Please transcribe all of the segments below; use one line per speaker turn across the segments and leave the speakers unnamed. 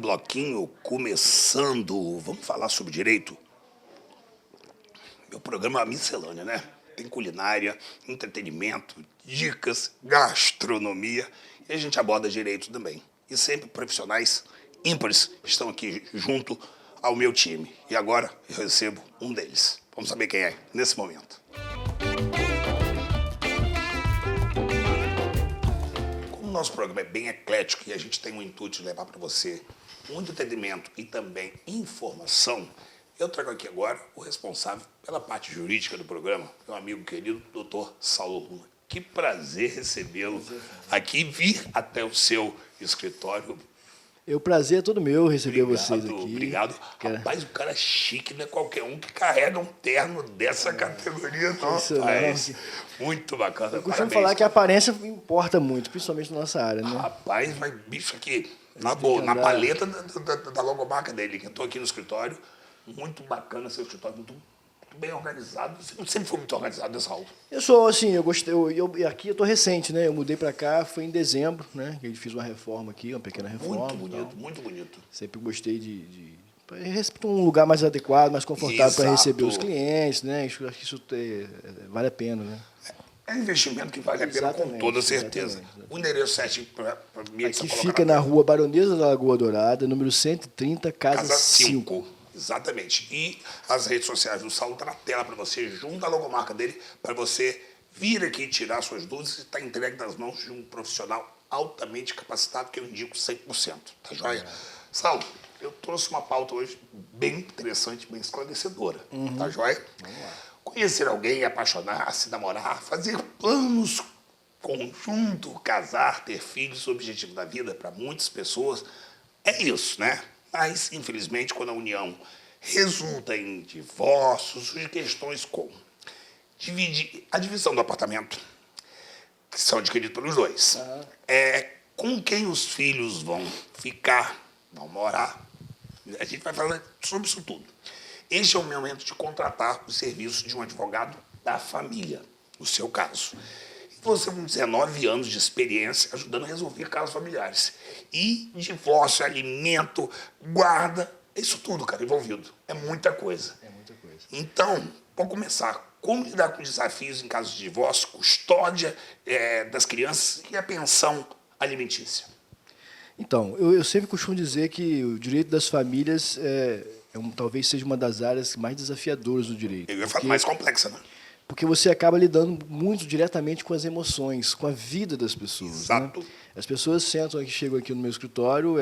bloquinho começando. Vamos falar sobre direito? Meu programa é uma miscelânea, né? Tem culinária, entretenimento, dicas, gastronomia e a gente aborda direito também. E sempre profissionais ímpares estão aqui junto ao meu time. E agora eu recebo um deles. Vamos saber quem é nesse momento. Como o nosso programa é bem eclético e a gente tem o intuito de levar para você muito entretenimento e também informação, eu trago aqui agora o responsável pela parte jurídica do programa, meu amigo querido, doutor Saulo Luna. Que prazer recebê-lo aqui e vir até o seu escritório.
O prazer é todo meu receber vocês aqui.
Obrigado. Rapaz, o cara é chique, não é qualquer um que carrega um terno dessa categoria. Rapaz, muito bacana.
Eu costumo falar que a aparência importa muito, principalmente na nossa área, né?
Rapaz, mas bicho aqui, na boa, na paleta da logomarca dele, que eu estou aqui no escritório. Muito bacana seu escritório, muito bem organizado. Você sempre foi muito organizado nessa aula. Eu
sou, assim, eu gostei. Aqui eu estou recente, né? Eu mudei para cá, foi em dezembro, né? Que eu fiz uma reforma aqui, uma pequena reforma.
Muito bonito, então, muito bonito.
Sempre gostei de um lugar mais adequado, mais confortável para receber os clientes, né? Acho que isso vale a pena, né?
É um investimento que vale a pena, com toda certeza. Exatamente. O endereço certinho para mim...
Aqui fica na rua Baronesa da Lagoa Dourada, número 130, casa 5.
Exatamente. E as redes sociais do Saulo estão na tela para você, junto à logomarca dele, para você vir aqui tirar suas dúvidas e estar entregue nas mãos de um profissional altamente capacitado, que eu indico 100%. Tá joia? Saulo, eu trouxe uma pauta hoje bem interessante, bem esclarecedora. Tá joia? Vamos lá. Conhecer alguém, apaixonar, se namorar, fazer planos conjunto, casar, ter filhos, o objetivo da vida para muitas pessoas é isso, né? Mas, infelizmente, quando a união resulta em divórcio, surgem questões como a divisão do apartamento, que são adquiridos pelos dois, com quem os filhos vão ficar, vão morar. A gente vai falar sobre isso tudo. Este é o momento de contratar o serviço de um advogado da família, no seu caso. Você com 19 anos de experiência ajudando a resolver casos familiares. E divórcio, alimento, guarda, isso tudo, cara, envolvido. É muita coisa.
É muita coisa.
Então, para começar, como lidar com desafios em casos de divórcio, custódia das crianças e a pensão alimentícia?
Então, eu sempre costumo dizer que o direito das famílias talvez seja uma das áreas mais desafiadoras do direito.
Eu ia falar mais complexa, né?
Porque você acaba lidando muito diretamente com as emoções, com a vida das pessoas.
Exato.
Né? As pessoas chegam aqui no meu escritório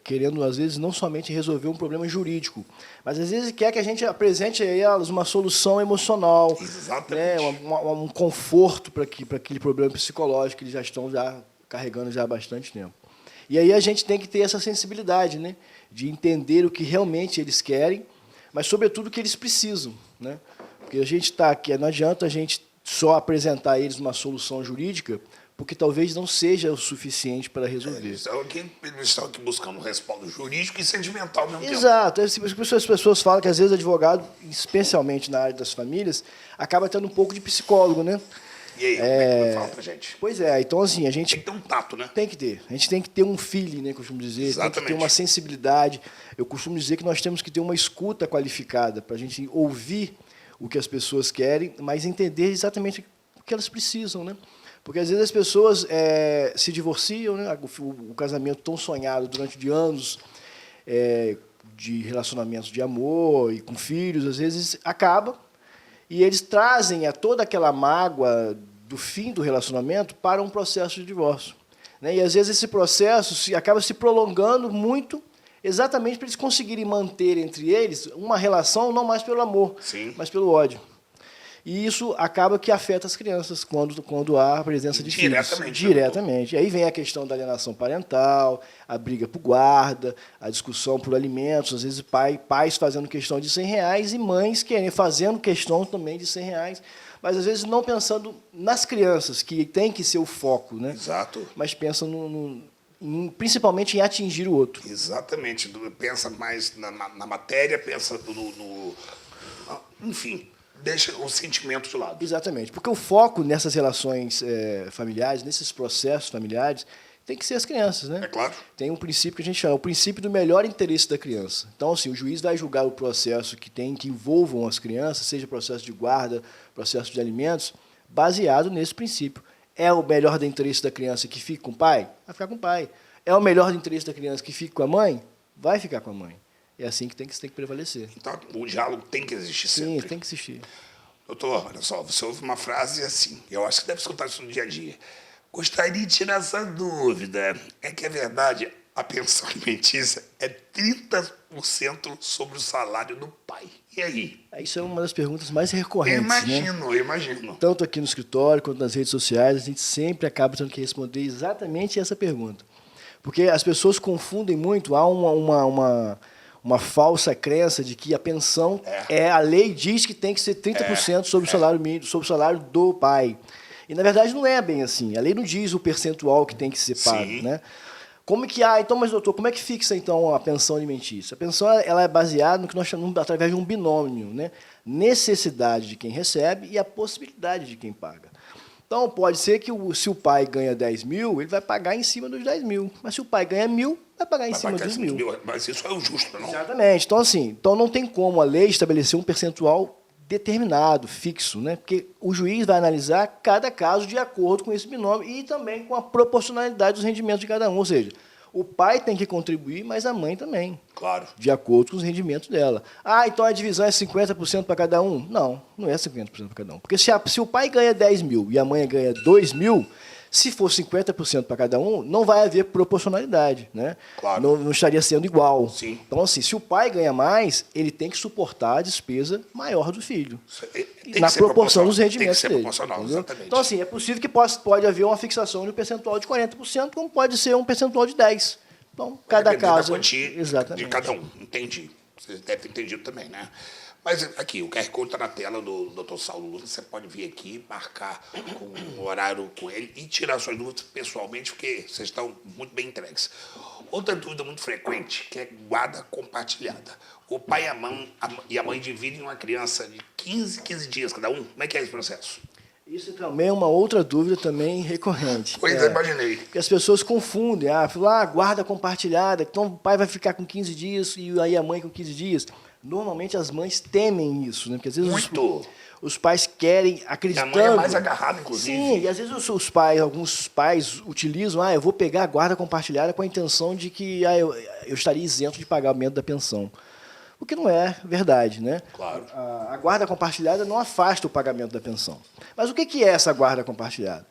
querendo, às vezes, não somente resolver um problema jurídico, mas, às vezes, quer que a gente apresente a elas uma solução emocional, né? Um conforto para aquele problema psicológico que eles já estão carregando há bastante tempo. E aí a gente tem que ter essa sensibilidade, né? De entender o que realmente eles querem, mas, sobretudo, o que eles precisam, né? Porque a gente está aqui, não adianta a gente só apresentar a eles uma solução jurídica, porque talvez não seja o suficiente para resolver.
Eles estão aqui buscando um respaldo jurídico e sentimental ao mesmo tempo.
Exato. As pessoas falam que, às vezes, o advogado, especialmente na área das famílias, acaba tendo um pouco de psicólogo, né?
E aí, como é que fala pra gente?
Pois é, então assim, a gente...
Tem que ter um tato, né?
Tem que ter. A gente tem que ter um feeling, né, costumo dizer.
Exatamente.
Tem que ter uma sensibilidade. Eu costumo dizer que nós temos que ter uma escuta qualificada para a gente ouvir o que as pessoas querem, mas entender exatamente o que elas precisam, né? Porque, às vezes, as pessoas se divorciam, né? O casamento tão sonhado durante anos, de relacionamentos de amor e com filhos, às vezes, acaba, e eles trazem toda aquela mágoa do fim do relacionamento para um processo de divórcio, né? E, às vezes, esse processo acaba se prolongando muito, exatamente para eles conseguirem manter entre eles uma relação não mais pelo amor,
sim,
mas pelo ódio. E isso acaba que afeta as crianças quando há a presença de filhos. Diretamente. E aí vem a questão da alienação parental, a briga por guarda, a discussão por alimentos, às vezes pais fazendo questão de R$100 e mães fazendo questão também de R$100, mas às vezes não pensando nas crianças, que tem que ser o foco, né?
Exato.
Mas pensam principalmente em atingir o outro.
Exatamente. Pensa mais na matéria, pensa enfim, deixa o sentimento de lado.
Exatamente. Porque o foco nessas relações familiares, nesses processos familiares, tem que ser as crianças, né?
É claro.
Tem um princípio que a gente chama, o princípio do melhor interesse da criança. Então, assim, o juiz vai julgar o processo que envolvam as crianças, seja processo de guarda, processo de alimentos, baseado nesse princípio. É o melhor do interesse da criança que fique com o pai? Vai ficar com o pai. É o melhor do interesse da criança que fique com a mãe? Vai ficar com a mãe. É assim que tem que prevalecer.
Então, o diálogo tem que existir sempre.
Sim, tem que existir.
Doutor, olha só, você ouve uma frase assim, eu acho que deve escutar isso no dia a dia. Gostaria de tirar essa dúvida. É que é verdade, a pensão alimentícia é 30% sobre o salário do pai. E aí?
Isso é uma das perguntas mais recorrentes.
Eu imagino.
Tanto aqui no escritório quanto nas redes sociais, a gente sempre acaba tendo que responder exatamente essa pergunta. Porque as pessoas confundem muito, há uma falsa crença de que a pensão a lei diz que tem que ser 30% sobre o salário mínimo, sobre o salário do pai. E na verdade não é bem assim. A lei não diz o percentual que tem que ser pago, né? Como que então, mas doutor, como é que fixa então a pensão alimentícia? A pensão ela é baseada no que nós chamamos através de um binômio, né? Necessidade de quem recebe e a possibilidade de quem paga. Então, pode ser que se o pai ganha 10 mil, ele vai pagar em cima dos 10 mil. Mas se o pai ganha 1.000, vai pagar em cima dos 1.000.
Mas isso é o justo, não?
Exatamente. Então, assim, não tem como a lei estabelecer um percentual determinado, fixo, né? Porque o juiz vai analisar cada caso de acordo com esse binômio e também com a proporcionalidade dos rendimentos de cada um. Ou seja, o pai tem que contribuir, mas a mãe também.
Claro.
De acordo com os rendimentos dela. Então a divisão é 50% para cada um? Não, não é 50% para cada um. Porque se o pai ganha 10 mil e a mãe ganha 2 mil, se for 50% para cada um, não vai haver proporcionalidade, né?
Claro.
Não estaria sendo igual.
Sim.
Então, assim, se o pai ganha mais, ele tem que suportar a despesa maior do filho. Na proporção dos rendimentos dele.
Tem que ser proporcional, exatamente.
Então, assim, é possível que pode haver uma fixação de um percentual de 40%, como pode ser um percentual de 10%. Então, cada caso...
Exatamente. De cada um, entendi. Você deve ter entendido também, né? Mas aqui, o QR Code está na tela do Dr. Saulo Luz. Você pode vir aqui, marcar um horário com ele e tirar suas dúvidas pessoalmente, porque vocês estão muito bem entregues. Outra dúvida muito frequente, que é guarda compartilhada. O pai e a mãe dividem uma criança de 15 dias cada um. Como é que é esse processo?
Isso também é uma outra dúvida também recorrente.
Pois imaginei.
Porque as pessoas confundem. Guarda compartilhada, então o pai vai ficar com 15 dias e aí a mãe com 15 dias. Normalmente as mães temem isso, né? Porque às vezes os pais querem, acreditando...
E a mãe é mais agarrada, inclusive.
Sim, e às vezes alguns pais utilizam, eu vou pegar a guarda compartilhada com a intenção de que eu estaria isento de pagamento da pensão. O que não é verdade, né?
Claro.
A guarda compartilhada não afasta o pagamento da pensão. Mas o que é essa guarda compartilhada?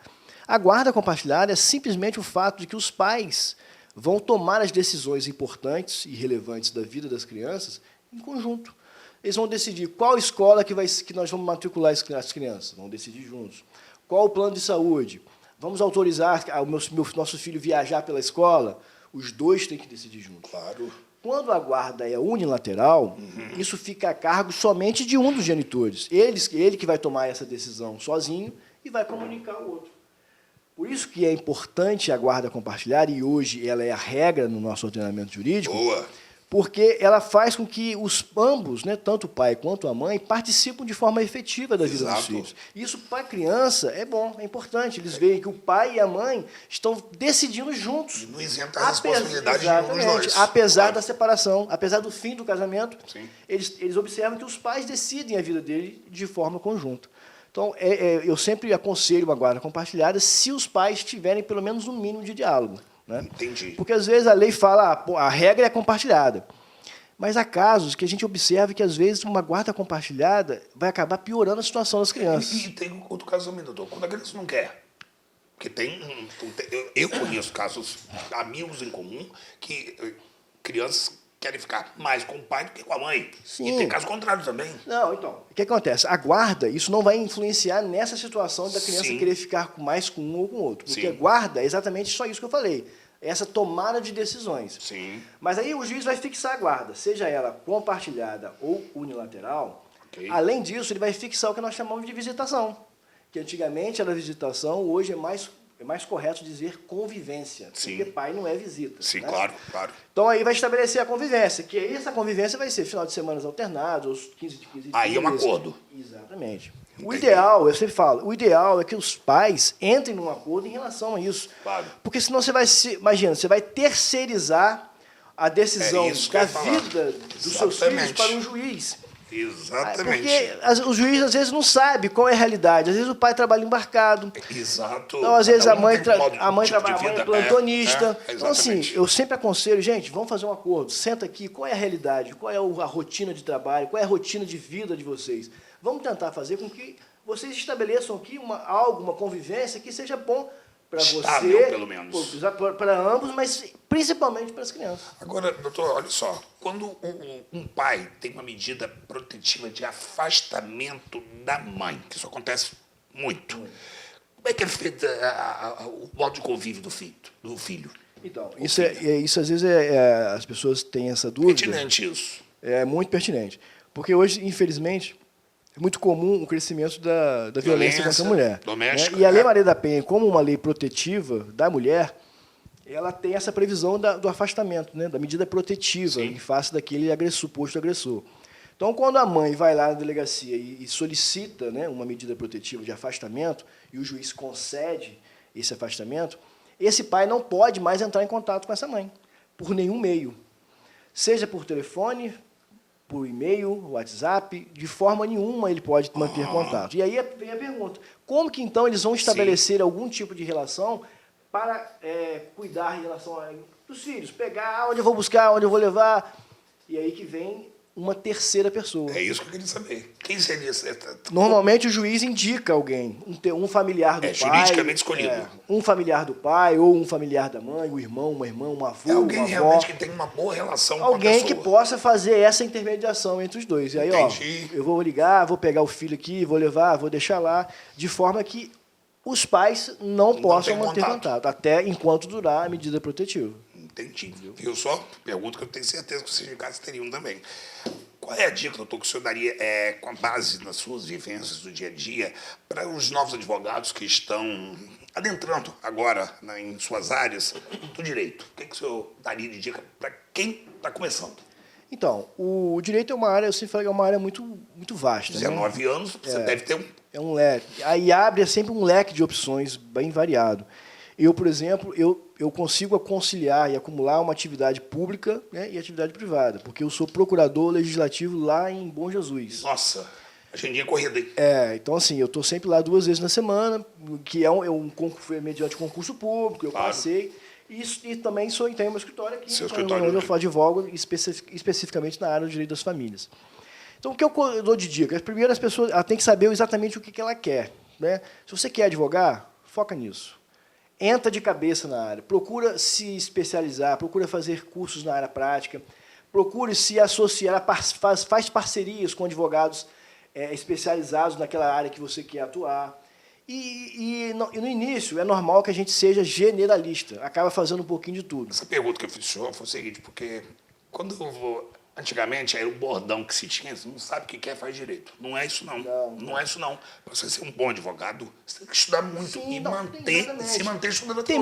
A guarda compartilhada é simplesmente o fato de que os pais vão tomar as decisões importantes e relevantes da vida das crianças em conjunto. Eles vão decidir qual escola que nós vamos matricular as crianças. Vão decidir juntos. Qual o plano de saúde? Vamos autorizar o nosso filho viajar pela escola? Os dois têm que decidir juntos.
Claro.
Quando a guarda é unilateral, isso fica a cargo somente de um dos genitores. Ele que vai tomar essa decisão sozinho e vai comunicar ao outro. Por isso que é importante a guarda compartilhada, e hoje ela é a regra no nosso ordenamento jurídico.
Boa.
Porque ela faz com que ambos, né, tanto o pai quanto a mãe, participem de forma efetiva da vida dos filhos. Isso, para a criança, é bom, é importante. Eles veem que o pai e a mãe estão decidindo juntos.
E não isenta a responsabilidade de um dos dois.
Apesar da separação, apesar do fim do casamento,
Sim.
Eles observam que os pais decidem a vida dele de forma conjunta. Então, eu sempre aconselho uma guarda compartilhada se os pais tiverem pelo menos um mínimo de diálogo. Né?
Entendi.
Porque, às vezes, a lei fala a regra é compartilhada. Mas há casos que a gente observa que, às vezes, uma guarda compartilhada vai acabar piorando a situação das crianças.
E tem outro caso também, doutor. Quando a criança não quer. Porque eu conheço casos, amigos em comum, que crianças querem ficar mais com o pai do que com a mãe.
Sim.
E tem caso contrário também.
Não, então, o que acontece? A guarda, isso não vai influenciar nessa situação da criança querer ficar mais com um ou com o outro. Porque a guarda é exatamente só isso que eu falei. Essa tomada de decisões.
Sim.
Mas aí o juiz vai fixar a guarda, seja ela compartilhada ou unilateral.
Okay.
Além disso, ele vai fixar o que nós chamamos de visitação. Que antigamente era visitação, hoje é mais correto dizer convivência.
Sim.
Porque pai não é visita.
Sim,
né?
claro.
Então aí vai estabelecer a convivência, que essa convivência vai ser final de semana alternados, 15 de 15 dias.
Aí é um acordo.
Exatamente. O ideal, eu sempre falo, o ideal é que os pais entrem num acordo em relação a isso.
Claro.
Porque senão você vai imagina, você vai terceirizar a decisão da vida dos seus filhos para um juiz.
Exatamente.
Porque o juiz, às vezes, não sabe qual é a realidade. Às vezes, o pai trabalha embarcado.
Exato.
Então, às vezes, a mãe
trabalha
é plantonista. Então, assim,
exatamente.
eu sempre aconselho, gente, vamos fazer um acordo. Senta aqui, qual é a realidade? Qual é a rotina de trabalho? Qual é a rotina de vida de vocês? Vamos tentar fazer com que vocês estabeleçam aqui uma convivência que seja bom para você,
pelo menos.
para ambos, mas principalmente para as crianças.
Agora, doutor, olha só. Quando um pai tem uma medida protetiva de afastamento da mãe, que isso acontece muito, como é que é feito o modo de convívio do filho?
Então, isso às vezes as pessoas têm essa dúvida.
Pertinente isso.
É muito pertinente. Porque hoje, infelizmente, é muito comum o crescimento da violência contra a mulher.
Doméstica.
Né? E a Lei Maria da Penha, como uma lei protetiva da mulher, ela tem essa previsão do afastamento, né? Da medida protetiva em face daquele suposto agressor. Então, quando a mãe vai lá na delegacia e solicita, né, uma medida protetiva de afastamento, e o juiz concede esse afastamento, esse pai não pode mais entrar em contato com essa mãe, por nenhum meio. Seja por telefone, por e-mail, WhatsApp, de forma nenhuma ele pode manter contato. E aí vem a pergunta, como que então eles vão estabelecer algum tipo de relação para cuidar em relação dos filhos, pegar onde eu vou buscar, onde eu vou levar, e aí que vem uma terceira pessoa.
É isso que eu queria saber. Quem seria essa?
Normalmente o juiz indica alguém, um familiar do pai.
Juridicamente escolhido.
Um familiar do pai, ou um familiar da mãe, um irmão, uma irmã, um avô,
alguém
uma avó.
realmente que tem uma boa relação com a
Alguém
pessoa.
que possa fazer essa intermediação entre os dois. E aí,
Entendi.
eu vou ligar, vou pegar o filho aqui, vou levar, vou deixar lá, de forma que os pais não possam manter contato, até enquanto durar a medida protetiva.
Entendi. Viu só? Pergunta que eu tenho certeza que vocês de casa teriam também. Qual é a dica, doutor, que o senhor daria, com base nas suas vivências do dia a dia, para os novos advogados que estão adentrando agora em suas áreas do direito? O que o senhor daria de dica para quem está começando?
Então, o direito é uma área, eu sempre falo que é uma área muito, muito vasta.
19 anos, você deve ter um...
É um leque. Aí abre sempre um leque de opções bem variado. Eu, por exemplo, eu consigo conciliar e acumular uma atividade pública, né, e atividade privada, porque eu sou procurador legislativo lá em Bom Jesus.
Nossa, agendinha corrida, hein?
Então, assim, eu estou sempre lá 2 vezes na semana, que foi mediante concurso público, eu passei. E também tenho meu escritório aqui, onde eu advogo especificamente na área do direito das famílias. Então, o que eu dou de dica? Primeiro, as pessoas têm que saber exatamente o que ela quer. Né? Se você quer advogar, foca nisso. Entra de cabeça na área, procura se especializar, procura fazer cursos na área prática, procure se associar, faz parcerias com advogados especializados naquela área que você quer atuar. E no início, é normal que a gente seja generalista, acaba fazendo um pouquinho de tudo.
Essa pergunta que eu fiz ao senhor foi o seguinte, porque quando eu vou... Antigamente, era o bordão que se tinha, você não sabe o que quer, faz direito. Não é isso, não. Não é isso, não. Para você ser um bom advogado, você tem que estudar muito e se manter estudando até hoje.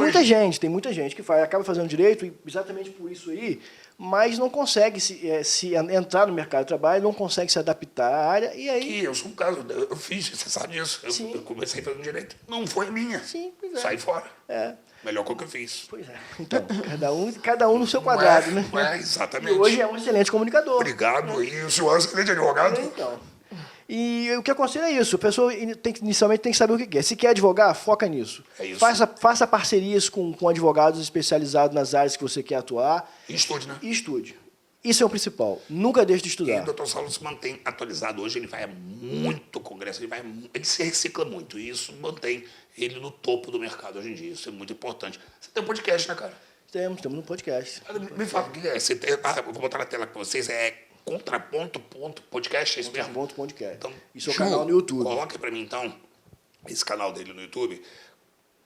Tem muita gente que acaba fazendo direito, exatamente por isso aí, mas não consegue se entrar no mercado de trabalho, não consegue se adaptar à área, e aí...
Eu sou um caso, eu fiz, você sabe disso. Eu comecei fazendo direito, não foi minha.
Sim, pois é.
Saí fora. Melhor coisa que eu fiz.
Pois é. Então, cada um no seu quadrado, né?
Exatamente.
E hoje é um excelente comunicador.
Obrigado. E o senhor é um excelente advogado?
Então. E o que eu aconselho é isso. A pessoa inicialmente tem que saber o que quer. Se quer advogar, foca nisso.
É isso.
Faça parcerias com advogados especializados nas áreas que você quer atuar.
E estude, né?
E estude. Isso é o principal. Nunca deixe de estudar.
E o doutor Saulo se mantém atualizado. Hoje ele vai a muito congresso, ele se recicla muito. E isso mantém ele no topo do mercado hoje em dia. Isso é muito importante. Você tem um podcast, né, cara?
Temos um podcast.
Me fala, o que é? Eu vou botar na tela para vocês. É Contraponto.podcast, é isso mesmo?
Contraponto.podcast.
Então,
isso é o canal no YouTube.
Coloca para mim, então, esse canal dele no YouTube.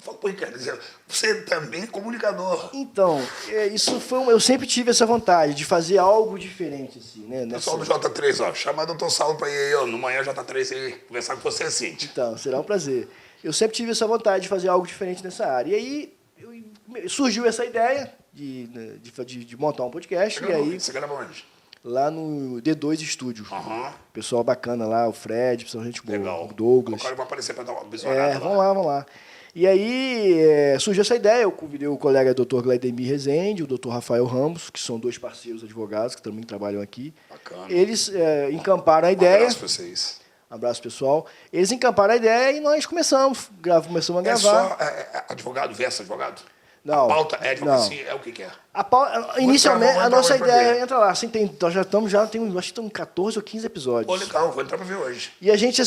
Fala para o Ricardo, você também é comunicador.
Então, eu sempre tive essa vontade de fazer algo diferente, assim, né?
Pessoal do J3, ó, chama o doutor Saulo para ir aí, no manhã J3, e conversar com você, Cintia.
Então, será um prazer. Eu sempre tive essa vontade de fazer algo diferente nessa área. E aí surgiu essa ideia de montar um podcast. Você
grava onde?
lá no D2 Estúdio.
Aham.
Pessoal bacana lá, o Fred, pessoal gente boa,
Legal.
o Douglas.
O cara vai aparecer para dar uma bisourada lá.
Vamos lá. E aí surgiu essa ideia, eu convidei o colega Dr. Glaidemir Rezende, o Dr. Rafael Ramos, que são 2 parceiros advogados que também trabalham aqui.
Bacana.
Eles encamparam a
Um
ideia.
abraço pra vocês.
Abraço, pessoal. Eles encamparam a ideia e nós começamos a gravar.
É só advogado versus advogado?
Não.
A pauta é advocacia, é o que é?
Inicialmente,
vou
a
entrar
nossa
agora pra
ideia
ver.
entra lá. Assim, nós já estamos, acho que estão 14 ou 15 episódios.
Pô, legal, vou entrar pra ver hoje.
E a gente,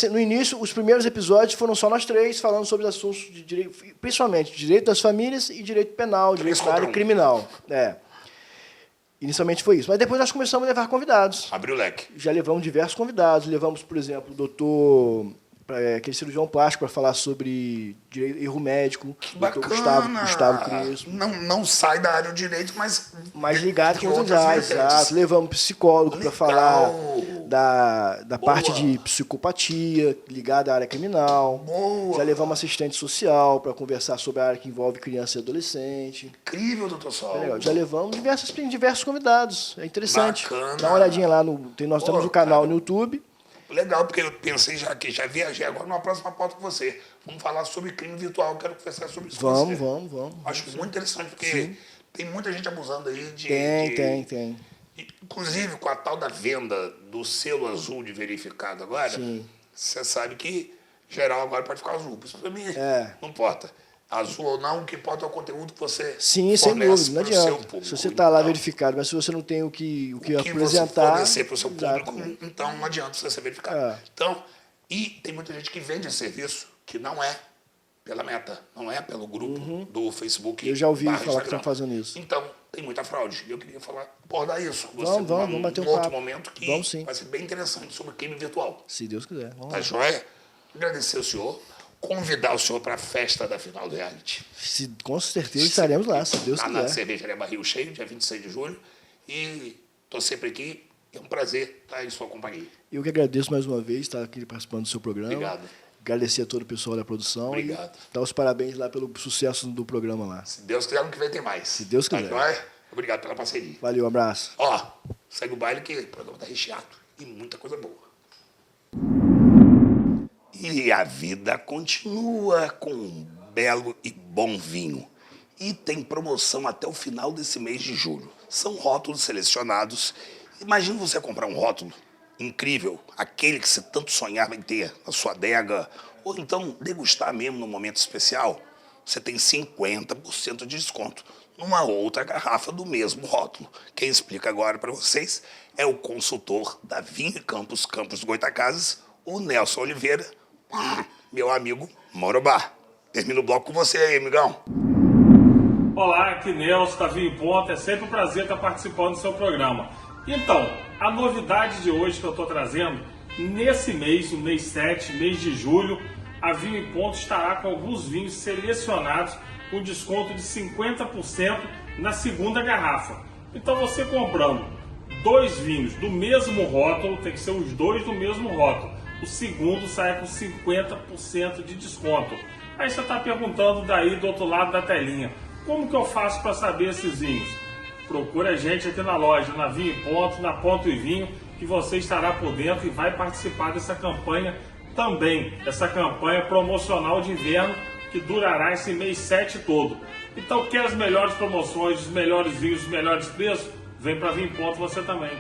no início, os primeiros episódios foram só nós 3 falando sobre assuntos de direito, principalmente direito das famílias e direito penal, direito da área criminal. Inicialmente foi isso. Mas depois nós começamos a levar convidados.
Abriu o leque.
Já levamos diversos convidados. Levamos, por exemplo, o doutor, aquele cirurgião plástico, para falar sobre erro médico.
Bacana.
Gustavo Crespo.
Não sai da área do direito, mas
ligado
de
com outras
outras
áreas.
vertentes.
Exato. Levamos psicólogo para
Legal.
falar da
Boa.
parte de psicopatia, ligada à área criminal.
Boa.
Já levamos assistente social para conversar sobre a área que envolve criança e adolescente.
Incrível, doutor Sol.
Legal. Já levamos diversos convidados. É interessante.
Bacana.
Dá uma olhadinha lá. Nós temos o canal
cara.
no YouTube.
Legal, porque eu pensei já viajei agora numa próxima pauta com você. Vamos falar sobre crime virtual, quero conversar sobre isso com você.
Vamos.
Acho muito interessante, porque tem muita gente abusando aí de...
Tem.
Inclusive, com a tal da venda do selo azul de verificado agora, você sabe que geral agora pode ficar azul. Isso pra mim não importa. Azul ou não, o que importa é o conteúdo que você
Sim, sem
fornece
dúvida, não
para o seu
adianta.
público.
Se você está lá verificado, mas se você não tem o que apresentar...
você fornecer para o seu público,
Exatamente.
então não adianta você ser verificado. Então, e tem muita gente que vende esse serviço que não é pela Meta, não é pelo grupo do Facebook.
Eu já ouvi falar
Instagram.
que estão fazendo isso.
Então, tem muita fraude. E eu queria abordar isso com você
Vamos bater um
outro
papo.
momento que
Vamos sim.
vai ser bem interessante sobre crime virtual.
Se Deus quiser. Vamos
Tá
lá.
joia? Agradecer o senhor, convidar o senhor para a festa da final do reality.
Com certeza estaremos lá, se Deus
Lá na
quiser.
Cervejaria Barril Cheio, dia 26 de julho. E estou sempre aqui. É um prazer estar em sua companhia.
Eu que agradeço mais uma vez estar aqui participando do seu programa.
Obrigado.
Agradecer a todo o pessoal da produção.
Obrigado.
E dar os parabéns lá pelo sucesso do programa lá.
Se Deus quiser, ano que vem tem mais.
Se Deus quiser.
Tá joia? Obrigado pela parceria.
Valeu, um abraço.
Ó, segue o baile que o programa tá recheado. E muita coisa boa. E a vida continua com um belo e bom vinho. E tem promoção até o final desse mês de julho. São rótulos selecionados. Imagina você comprar um rótulo incrível, aquele que você tanto sonhava em ter na sua adega, ou então degustar mesmo num momento especial. Você tem 50% de desconto numa outra garrafa do mesmo rótulo. Quem explica agora para vocês é o consultor da Vinho Campos Goitacazes, o Nelson Oliveira, meu amigo Morobá. Termina o bloco com você aí, amigão.
Olá, aqui Nelson, da Vinho em Ponto. É sempre um prazer estar participando do seu programa. Então, a novidade de hoje que eu estou trazendo, nesse mês, no mês 7, mês de julho, a Vinho em Ponto estará com alguns vinhos selecionados com desconto de 50% na segunda garrafa. Então, você comprando 2 vinhos do mesmo rótulo, tem que ser os 2 do mesmo rótulo, o segundo sai com 50% de desconto. Aí você está perguntando daí do outro lado da telinha, como que eu faço para saber esses vinhos? Procura a gente aqui na loja, na Vinho em Ponto, na Ponto e Vinho, que você estará por dentro e vai participar dessa campanha também, essa campanha promocional de inverno que durará esse mês 7 todo. Então, quer as melhores promoções, os melhores vinhos, os melhores preços? Vem para Vinho em Ponto você também.